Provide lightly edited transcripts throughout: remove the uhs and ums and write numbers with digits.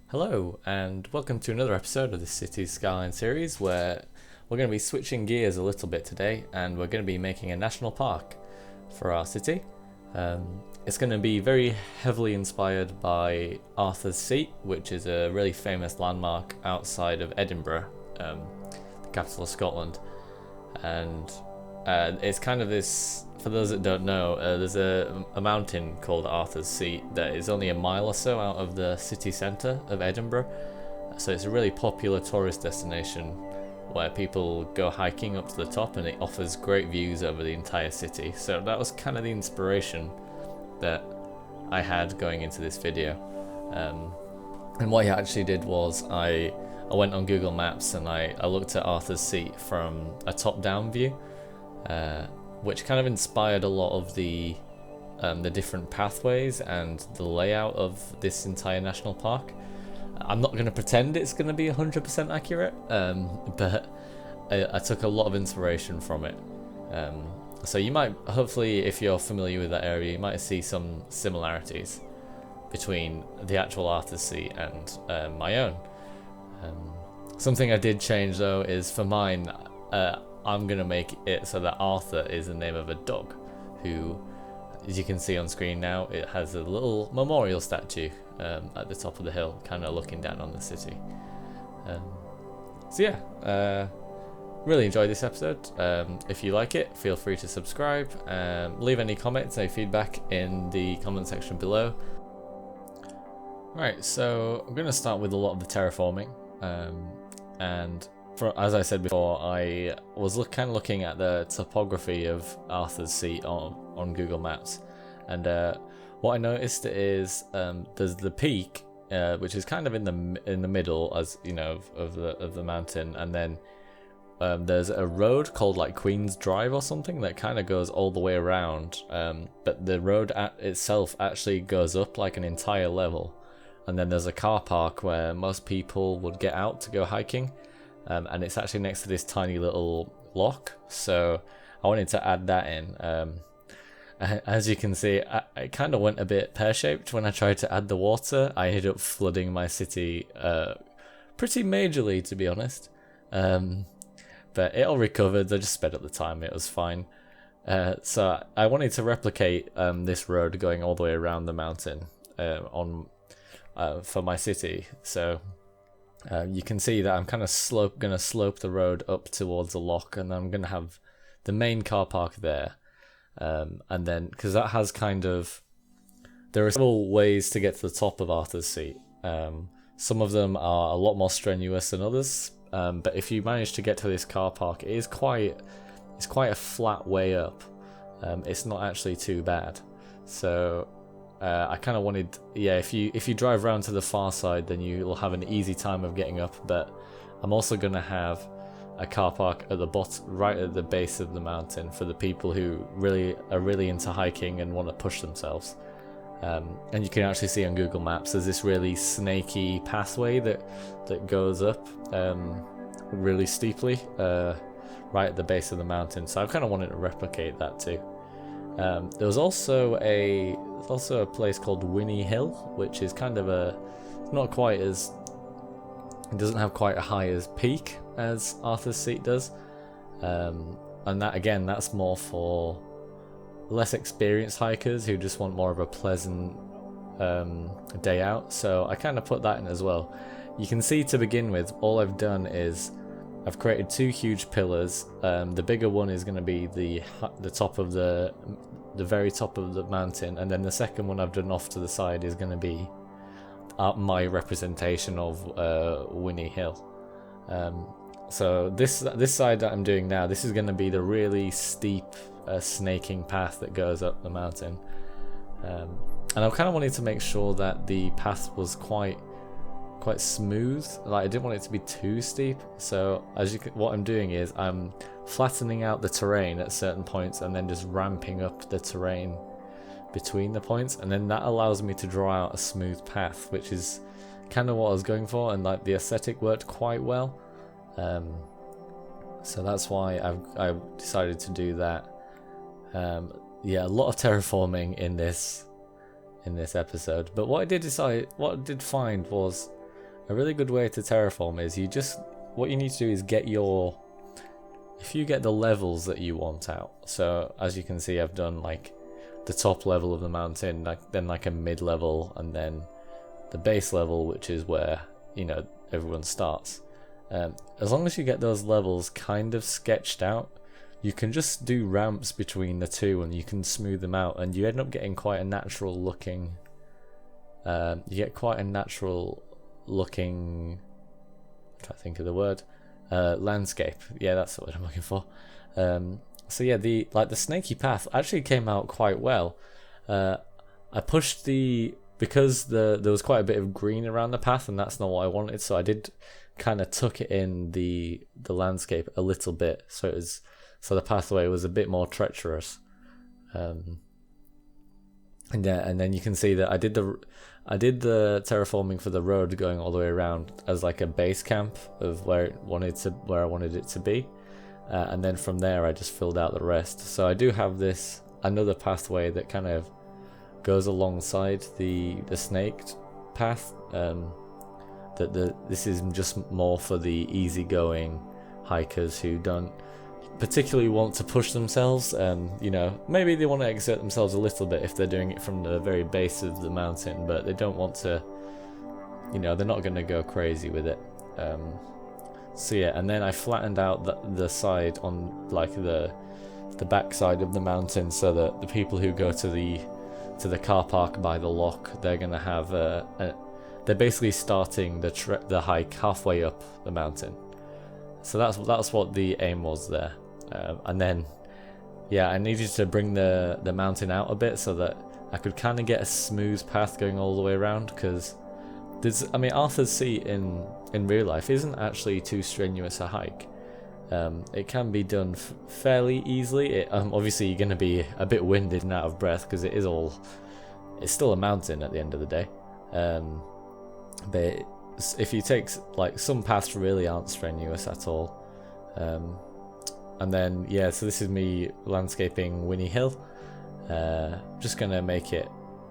Hello, and welcome to another episode of the Cities Skylines series where we're going to be switching gears a little bit today and we're going to be making a national park for our city. It's going to be very heavily inspired by Arthur's Seat, which is a really famous landmark outside of Edinburgh, the capital of Scotland. And it's kind of this, for those that don't know, there's a mountain called Arthur's Seat that is only a mile or so out of the city centre of Edinburgh. So it's a really popular tourist destination where people go hiking up to the top, and it offers great views over the entire city. So that was kind of the inspiration that I had going into this video. And what I actually did was I went on Google Maps and I looked at Arthur's Seat from a top-down view, which kind of inspired a lot of the different pathways and the layout of this entire national park. I'm not going to pretend it's going to be 100% accurate, but I took a lot of inspiration from it. So you might, hopefully, if you're familiar with that area, you might see some similarities between the actual Arthur's Seat and my own. Something I did change though is for mine, I'm going to make it so that Arthur is the name of a dog who, as you can see on screen now, it has a little memorial statue at the top of the hill, kind of looking down on the city. So yeah, really enjoyed this episode. If you like it, feel free to subscribe, leave any comments, any feedback in the comment section below. Right, so I'm going to start with a lot of the terraforming, and as I said before, I was kind of looking at the topography of Arthur's Seat on Google Maps, and what I noticed is there's the peak, which is kind of in the middle, as you know, of the mountain, and then there's a road called like Queen's Drive or something that kind of goes all the way around, but the road itself actually goes up like an entire level, and then there's a car park where most people would get out to go hiking. And it's actually next to this tiny little lock, so I wanted to add that in. As you can see, I kind of went a bit pear-shaped when I tried to add the water. I ended up flooding my city pretty majorly, to be honest. But it all recovered. I just sped up the time, it was fine. So I wanted to replicate this road going all the way around the mountain for my city. So you can see that I'm kind of going to slope the road up towards the lock, and I'm going to have the main car park there. And then, because that has there are several ways to get to the top of Arthur's Seat. Some of them are a lot more strenuous than others, but if you manage to get to this car park, it's quite a flat way up. It's not actually too bad. So I kind of wanted, if you drive around to the far side, then you'll have an easy time of getting up. But I'm also going to have a car park at the bottom, right at the base of the mountain, for the people who are really into hiking and want to push themselves. And you can actually see on Google Maps there's this really snaky pathway that goes up really steeply right at the base of the mountain. So I kind of wanted to replicate that too. There was also a place called Winnie Hill, which is kind of it doesn't have quite a high as peak as Arthur's Seat does, and that's more for less experienced hikers who just want more of a pleasant day out. So I kind of put that in as well. You can see, to begin with, all I've done is I've created two huge pillars. The bigger one is going to be the top of the very top of the mountain, and then the second one I've done off to the side is going to be my representation of Winnie Hill. So this side that I'm doing now, this is going to be the really steep snaking path that goes up the mountain, and I kind of wanted to make sure that the path was quite smooth. Like, I didn't want it to be too steep. So what I'm doing is I'm flattening out the terrain at certain points and then just ramping up the terrain between the points, and then that allows me to draw out a smooth path, which is kind of what I was going for, and like the aesthetic worked quite well. So that's why I decided to do that. A lot of terraforming in this episode, but what I did find was a really good way to terraform is what you need to do is if you get the levels that you want out. So as you can see, I've done like the top level of the mountain, then like a mid level, and then the base level, which is where, you know, everyone starts. As long as you get those levels kind of sketched out, you can just do ramps between the two and you can smooth them out, and you end up getting quite a natural looking I'm trying to think of the word, landscape. Yeah, that's the word I'm looking for. So yeah, the snaky path actually came out quite well. I pushed because there was quite a bit of green around the path, and that's not what I wanted, so I did kind of tuck it in the landscape a little bit, so the pathway was a bit more treacherous. And then you can see that I did the terraforming for the road going all the way around as like a base camp of where I wanted it to be, and then from there I just filled out the rest. So I do have another pathway that kind of goes alongside the snaked path. This is just more for the easygoing hikers who don't particularly want to push themselves. You know, maybe they want to exert themselves a little bit if they're doing it from the very base of the mountain, but they don't want to, you know, they're not going to go crazy with it. So yeah, and then I flattened out the side on like the back side of the mountain, so that the people who go to the car park by the lock, they're going to have they're basically starting the hike halfway up the mountain. So that's what the aim was there. And then, yeah, I needed to bring the mountain out a bit so that I could kind of get a smooth path going all the way around, because Arthur's Seat in real life isn't actually too strenuous a hike. It can be done fairly easily. Obviously you're going to be a bit winded and out of breath because it's still a mountain at the end of the day. But if you take, like, some paths really aren't strenuous at all. And then, yeah, so this is me landscaping Winnie Hill. Just gonna make it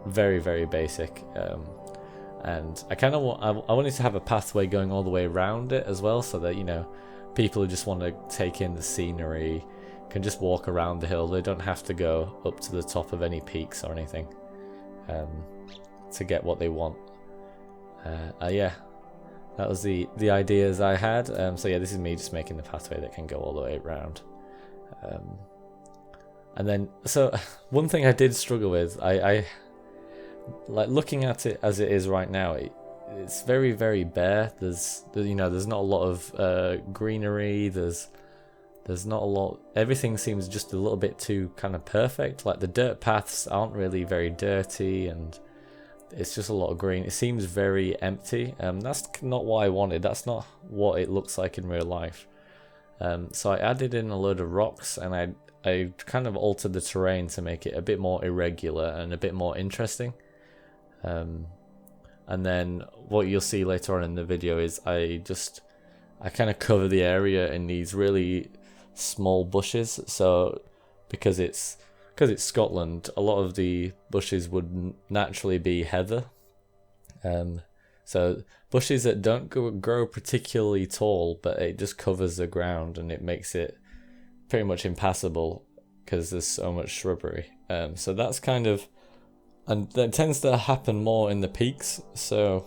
very, very basic. And I wanted to have a pathway going all the way around it as well, so that, you know, people who just want to take in the scenery can just walk around the hill. They don't have to go up to the top of any peaks or anything to get what they want. Yeah, that was the ideas I had. So yeah, this is me just making the pathway that can go all the way around. And then, so one thing I did struggle with, I like looking at it as it is right now. It's very, very bare. There's not a lot of greenery. There's not a lot. Everything seems just a little bit too kind of perfect. Like the dirt paths aren't really very dirty, and it's just a lot of green. It seems very empty. That's not what I wanted. That's not what it looks like in real life. So I added in a load of rocks, and I kind of altered the terrain to make it a bit more irregular and a bit more interesting. And then what you'll see later on in the video is I kind of cover the area in these really small bushes. So because it's Scotland, a lot of the bushes would naturally be heather. So bushes that don't grow particularly tall, but it just covers the ground and it makes it pretty much impassable because there's so much shrubbery. So that's kind of, and that tends to happen more in the peaks. So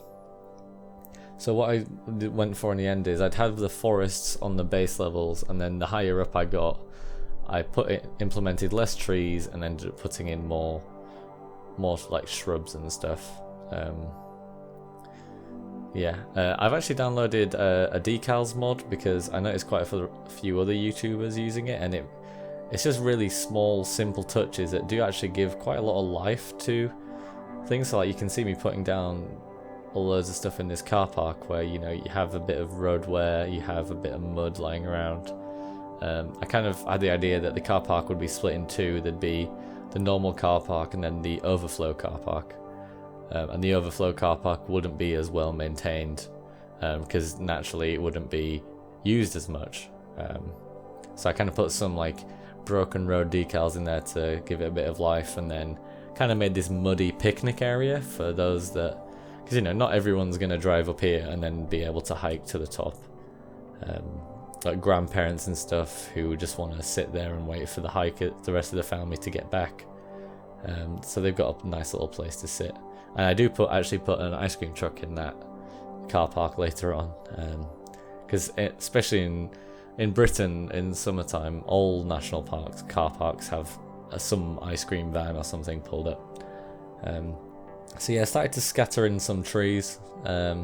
what I went for in the end is I'd have the forests on the base levels, and then the higher up I got, I implemented less trees and ended up putting in more like shrubs and stuff. I've actually downloaded a Decals mod because I noticed quite a few other YouTubers using it, and it's just really small, simple touches that do actually give quite a lot of life to things. So like you can see me putting down all loads of stuff in this car park where, you know, you have a bit of road wear, you have a bit of mud lying around. I kind of had the idea that the car park would be split in two. There'd be the normal car park and then the overflow car park. And the overflow car park wouldn't be as well maintained because naturally it wouldn't be used as much. So I kind of put some like broken road decals in there to give it a bit of life, and then kind of made this muddy picnic area for those that, because you know, not everyone's going to drive up here and then be able to hike to the top. Like grandparents and stuff who just want to sit there and wait for the rest of the family to get back. So they've got a nice little place to sit. And I do actually put an ice cream truck in that car park later on, because especially in Britain in summertime, all national parks, car parks have some ice cream van or something pulled up. So yeah, I started to scatter in some trees. I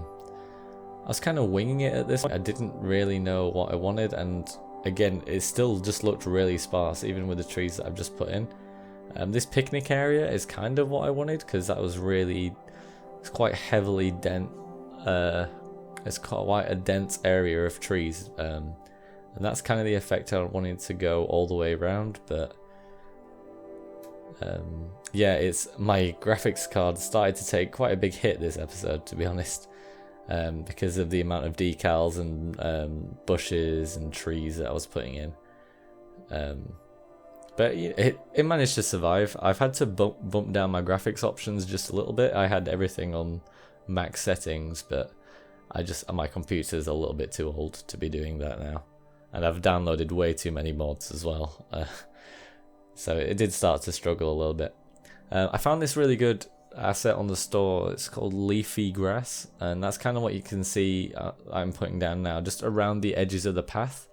was kind of winging it at this point. I didn't really know what I wanted, and again, it still just looked really sparse, even with the trees that I've just put in. This picnic area is kind of what I wanted, because that was it's quite heavily it's quite a dense area of trees, and that's kind of the effect I wanted to go all the way around. But yeah, my graphics card started to take quite a big hit this episode, to be honest, because of the amount of decals and bushes and trees that I was putting in. But it managed to survive. I've had to bump down my graphics options just a little bit. I had everything on max settings, but my computer's a little bit too old to be doing that now, and I've downloaded way too many mods as well. So it did start to struggle a little bit. I found this really good asset on the store. It's called Leafy Grass, and that's kind of what you can see I'm putting down now, just around the edges of the path.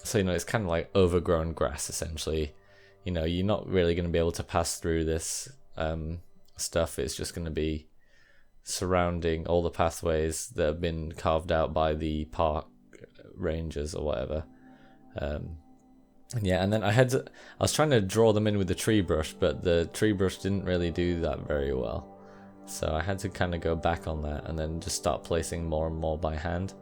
So you know, it's kind of like overgrown grass essentially. You know, you're not really going to be able to pass through this stuff. It's just going to be surrounding all the pathways that have been carved out by the park rangers or whatever. Yeah, and then I was trying to draw them in with the tree brush, but the tree brush didn't really do that very well. So I had to kind of go back on that and then just start placing more and more by hand.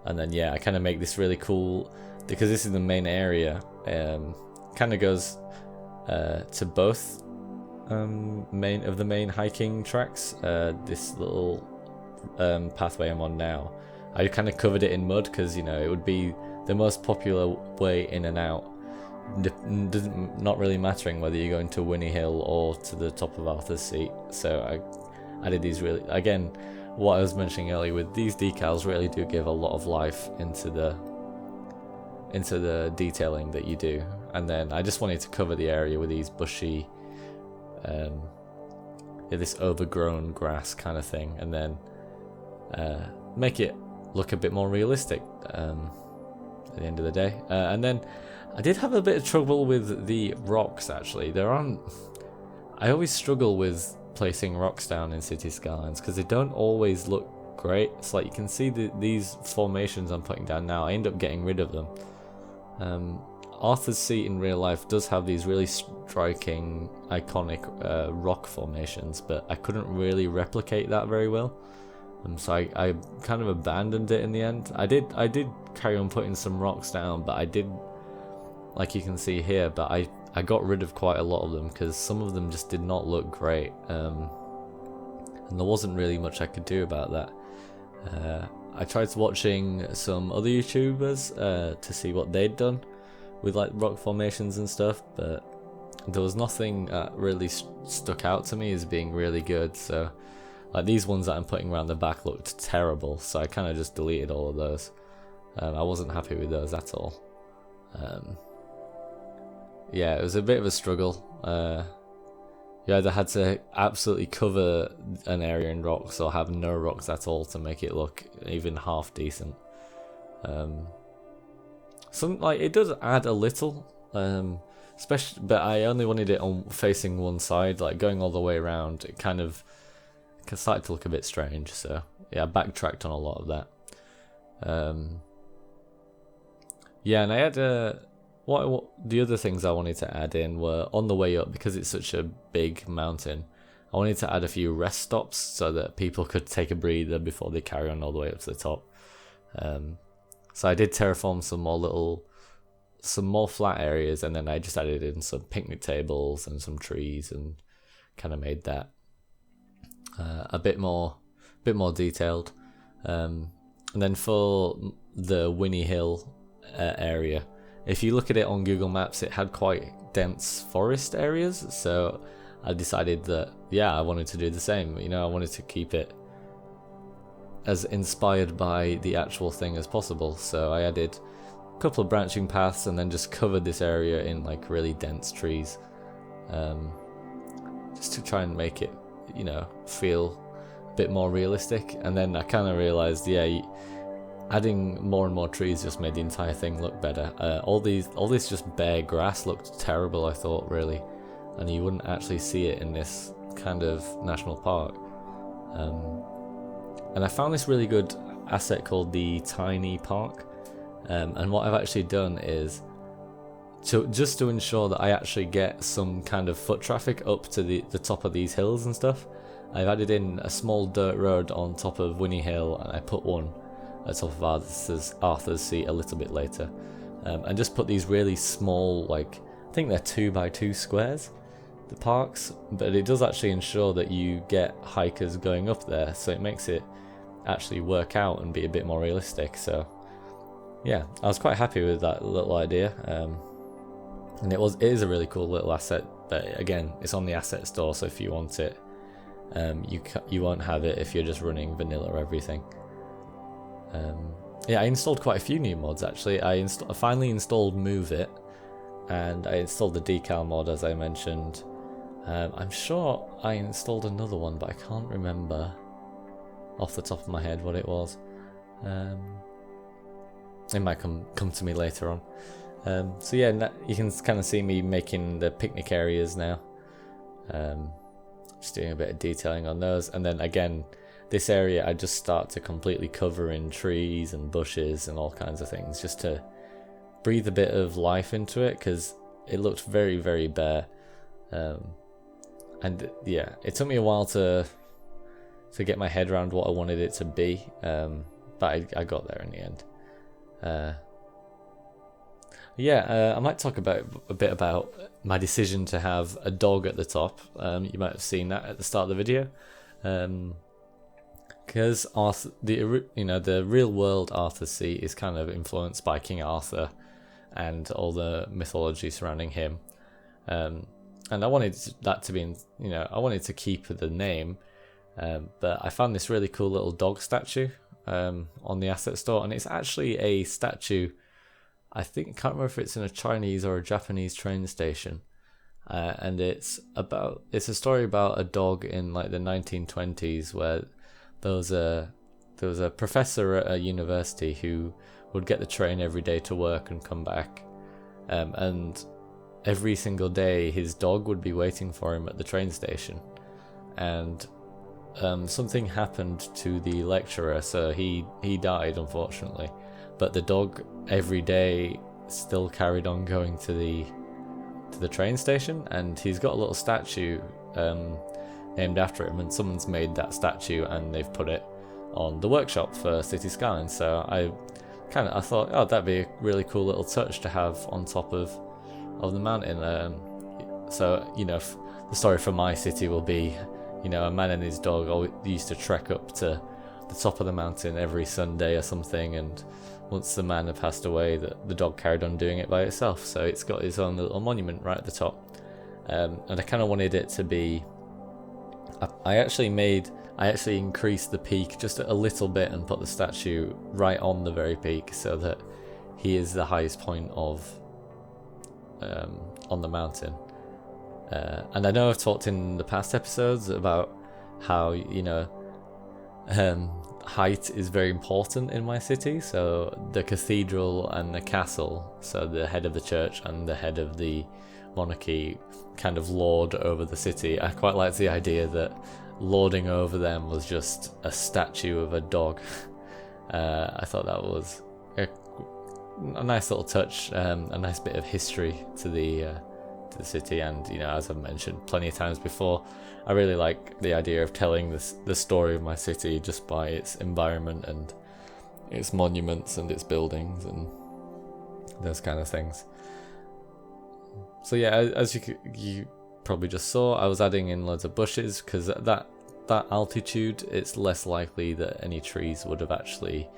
And then yeah, I kind of make this really cool, because this is the main area. Kind of goes to both main hiking tracks. This little pathway I'm on now, I kind of covered it in mud, because you know, it would be the most popular way in and out, not really mattering whether you're going to Winnie Hill or to the top of Arthur's Seat. So I did these really, again, what I was mentioning earlier with these decals really do give a lot of life into the detailing that you do. And then I just wanted to cover the area with these bushy, this overgrown grass kind of thing, and then make it look a bit more realistic at the end of the day. And then I did have a bit of trouble with the rocks, actually. I always struggle with placing rocks down in City Skylines, because they don't always look great. It's like you can see these formations I'm putting down now, I end up getting rid of them. Arthur's Seat in real life does have these really striking, iconic rock formations, but I couldn't really replicate that very well. So I kind of abandoned it in the end. I did carry on putting some rocks down, but I did, like you can see here, but I got rid of quite a lot of them, because some of them just did not look great, and there wasn't really much I could do about that. I tried watching some other YouTubers to see what they'd done with like rock formations and stuff, but there was nothing that really stuck out to me as being really good. So like these ones that I'm putting around the back looked terrible, so I kind of just deleted all of those. I wasn't happy with those at all. Yeah, it was a bit of a struggle. You either had to absolutely cover an area in rocks or have no rocks at all to make it look even half decent. It does add a little, especially, but I only wanted it on facing one side, like going all the way around. It kind of started to look a bit strange, so yeah, I backtracked on a lot of that. Yeah, and I had the other things I wanted to add in were on the way up, because it's such a big mountain. I wanted to add a few rest stops so that people could take a breather before they carry on all the way up to the top. So I did terraform some more flat areas, and then I just added in some picnic tables and some trees, and kind of made that a bit more detailed. And then for the Winnie Hill area, if you look at it on Google Maps, it had quite dense forest areas, so I decided that, yeah, I wanted to do the same. You know, I wanted to keep it as inspired by the actual thing as possible. So I added a couple of branching paths and then just covered this area in like really dense trees, just to try and make it, you know, feel a bit more realistic. And then I kind of realized, yeah, adding more and more trees just made the entire thing look better. All this just bare grass looked terrible, I thought, really, and you wouldn't actually see it in this kind of national park. And I found this really good asset called the Tiny Park, and what I've actually done is just to ensure that I actually get some kind of foot traffic up to the top of these hills and stuff, I've added in a small dirt road on top of Winnie Hill, and I put one at top of Arthur's Seat a little bit later, and just put these really small, like, I think they're 2x2 squares, the parks, but it does actually ensure that you get hikers going up there, so it makes it actually work out and be a bit more realistic. So yeah, I was quite happy with that little idea, and it is a really cool little asset. But again, it's on the asset store, so if you want it, you won't have it if you're just running vanilla everything. Yeah, I installed quite a few new mods actually. I finally installed Move It, and I installed the Decal Mod, as I mentioned. I'm sure I installed another one, but I can't remember off the top of my head what it was. It might come to me later on. So yeah, you can kind of see me making the picnic areas now. Just doing a bit of detailing on those, and then again, this area I just start to completely cover in trees and bushes and all kinds of things, just to breathe a bit of life into it, because it looked very, very bare. And yeah, it took me a while to get my head around what I wanted it to be, but I got there in the end. I might talk a bit about my decision to have a dog at the top. You might have seen that at the start of the video, because the real world Arthur's Seat is kind of influenced by King Arthur and all the mythology surrounding him, and I wanted that to be, I wanted to keep the name, but I found this really cool little dog statue on the asset store, and it's actually a statue. I can't remember if it's in a Chinese or a Japanese train station, and it's a story about a dog in like the 1920s, where there was a professor at a university who would get the train every day to work and come back, and every single day his dog would be waiting for him at the train station, and something happened to the lecturer, so he died, unfortunately, but the dog every day still carried on going to the train station, and he's got a little statue named after him, and someone's made that statue and they've put it on the workshop for City Skylines. So I thought, oh, that'd be a really cool little touch to have on top of the mountain. So the story for my city will be, a man and his dog always used to trek up to the top of the mountain every Sunday or something, and once the man had passed away, the dog carried on doing it by itself, so it's got its own little monument right at the top. And I kind of wanted it to be, I actually increased the peak just a little bit and put the statue right on the very peak, so that he is the highest point of on the mountain. And I know I've talked in the past episodes about how height is very important in my city. So the cathedral and the castle, so the head of the church and the head of the monarchy, kind of lord over the city. I quite like the idea that lording over them was just a statue of a dog. I thought that was a nice little touch, a nice bit of history to the city. And as I've mentioned plenty of times before, I really like the idea of telling the story of my city just by its environment and its monuments and its buildings and those kind of things. So yeah, as you probably just saw, I was adding in loads of bushes, because at that altitude it's less likely that any trees would have actually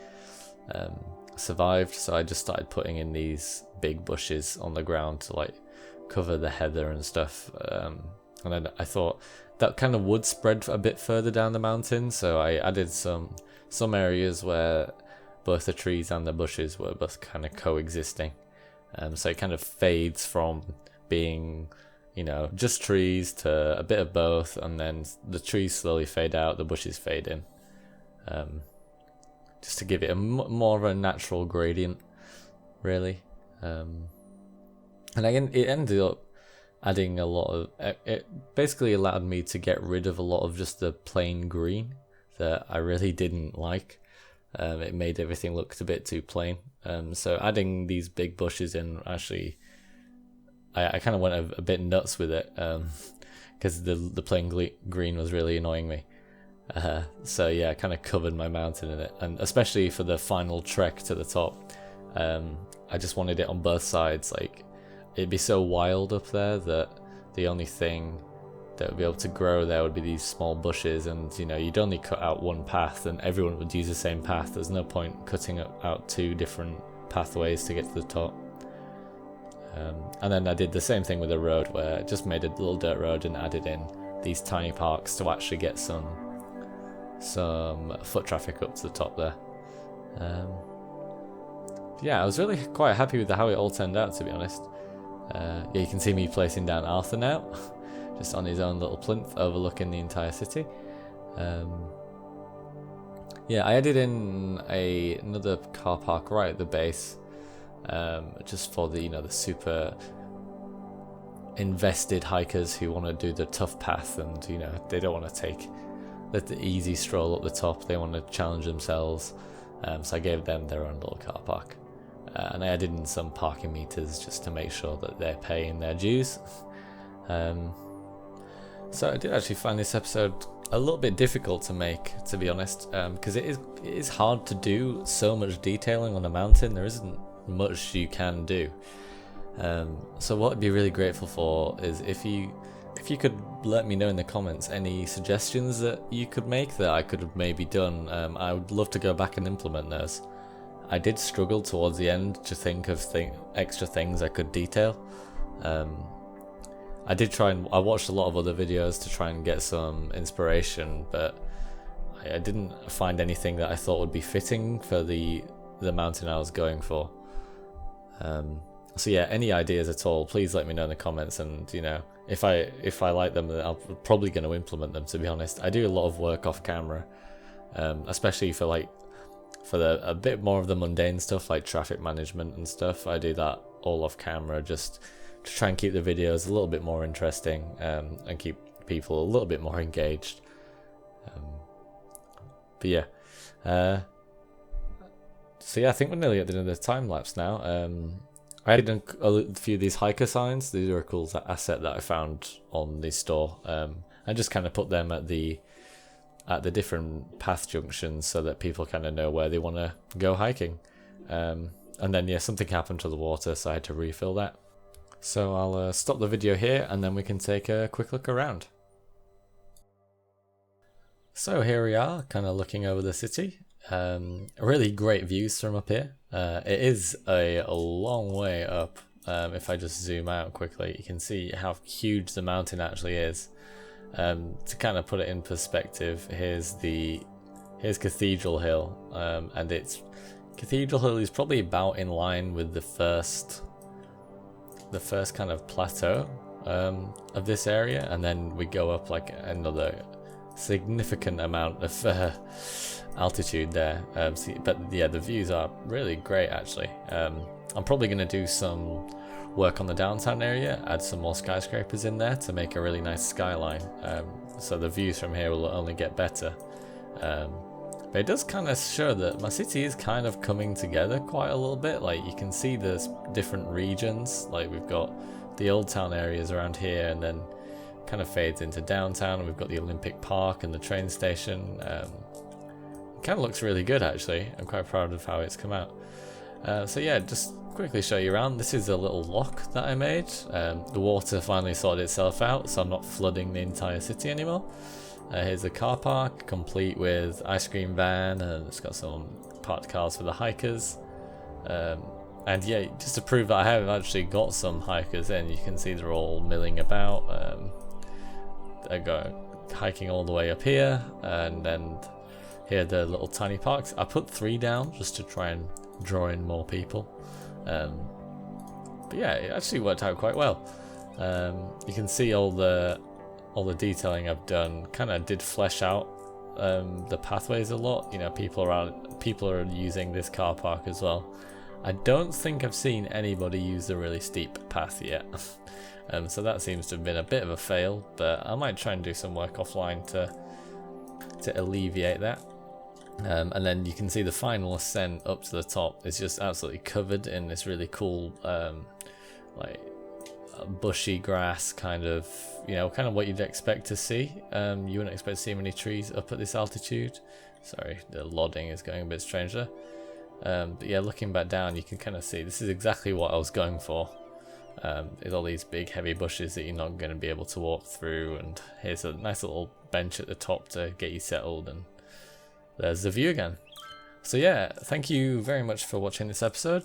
survived. So I just started putting in these big bushes on the ground to like cover the heather and stuff. and then I thought that kind of would spread a bit further down the mountain, so I added some areas where both the trees and the bushes were both kind of coexisting. So it kind of fades from being, you know, just trees to a bit of both, and then the trees slowly fade out, the bushes fade in, just to give it a more of a natural gradient, really. And again, it ended up adding a lot of, it basically allowed me to get rid of a lot of just the plain green that I really didn't like. It made everything look a bit too plain. So adding these big bushes in, actually, I kind of went a bit nuts with it, because the plain green was really annoying me. So yeah, I kind of covered my mountain in it, and especially for the final trek to the top, I just wanted it on both sides. Like, it'd be so wild up there that the only thing that would be able to grow there would be these small bushes, and you know, you'd only cut out one path and everyone would use the same path. There's no point cutting out two different pathways to get to the top. And then I did the same thing with the road, where I just made a little dirt road and added in these tiny parks to actually get some foot traffic up to the top there. Yeah, I was really quite happy with how it all turned out, to be honest. Yeah, you can see me placing down Arthur now, just on his own little plinth overlooking the entire city. Yeah, I added in another car park right at the base, just for the, you know, the super invested hikers who want to do the tough path, and you know, they don't want to take the easy stroll up the top. They want to challenge themselves. So I gave them their own little car park. And I added in some parking meters just to make sure that they're paying their dues. So I did actually find this episode a little bit difficult to make, to be honest, because it is hard to do so much detailing on a mountain. There isn't much you can do. So what I'd be really grateful for is if you could let me know in the comments any suggestions that you could make that I could have maybe done. I would love to go back and implement those. I did struggle towards the end to think of extra things I could detail. I watched a lot of other videos to try and get some inspiration, but I didn't find anything that I thought would be fitting for the mountain I was going for. So yeah, any ideas at all, please let me know in the comments, and you know, if I like them, then I'm probably going to implement them, to be honest. I do a lot of work off camera, especially for a bit more of the mundane stuff like traffic management and stuff. I do that all off camera just to try and keep the videos a little bit more interesting, and keep people a little bit more engaged. But yeah, so yeah, I think we're nearly at the end of the time lapse now. I did a few of these hiker signs. These are a cool asset that I found on the store. I just kind of put them at the different path junctions so that people kind of know where they want to go hiking. And then yeah, something happened to the water, so I had to refill that. So I'll stop the video here, and then we can take a quick look around. So here we are, kind of looking over the city. Really great views from up here. It is a long way up. If I just zoom out quickly, you can see how huge the mountain actually is. To kind of put it in perspective, here's Cathedral Hill, and Cathedral Hill is probably about in line with the first kind of plateau of this area, and then we go up like another significant amount of altitude there. But yeah, the views are really great actually. I'm probably going to do some work on the downtown area, add some more skyscrapers in there to make a really nice skyline, so the views from here will only get better. But it does kind of show that my city is kind of coming together quite a little bit. Like, you can see there's different regions. Like, we've got the old town areas around here, and then kind of fades into downtown, and we've got the Olympic Park and the train station. It kind of looks really good actually. I'm quite proud of how it's come out. So yeah, just quickly show you around. This is a little lock that I made. The water finally sorted itself out, so I'm not flooding the entire city anymore. Here's a car park complete with ice cream van, and it's got some parked cars for the hikers. And yeah, just to prove that I have actually got some hikers in, you can see they're all milling about. go hiking all the way up here, and then here are the little tiny parks. I put 3 down just to try and draw in more people. But yeah, it actually worked out quite well. You can see all the detailing I've done kind of did flesh out the pathways a lot. You know, people are using this car park as well. I don't think I've seen anybody use the really steep path yet. So that seems to have been a bit of a fail, but I might try and do some work offline to alleviate that. And then you can see the final ascent up to the top is just absolutely covered in this really cool like bushy grass, kind of, you know, kind of what you'd expect to see. You wouldn't expect to see many trees up at this altitude. Sorry, the loading is going a bit strange there. But yeah, looking back down, you can kind of see this is exactly what I was going for. Is all these big heavy bushes that you're not going to be able to walk through, and here's a nice little bench at the top to get you settled, and there's the view again. So yeah, thank you very much for watching this episode.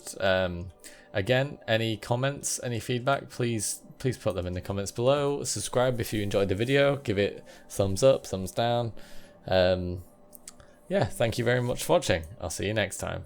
Again, any comments, any feedback, please put them in the comments below. Subscribe if you enjoyed the video, give it thumbs up, thumbs down. Yeah, thank you very much for watching. I'll see you next time.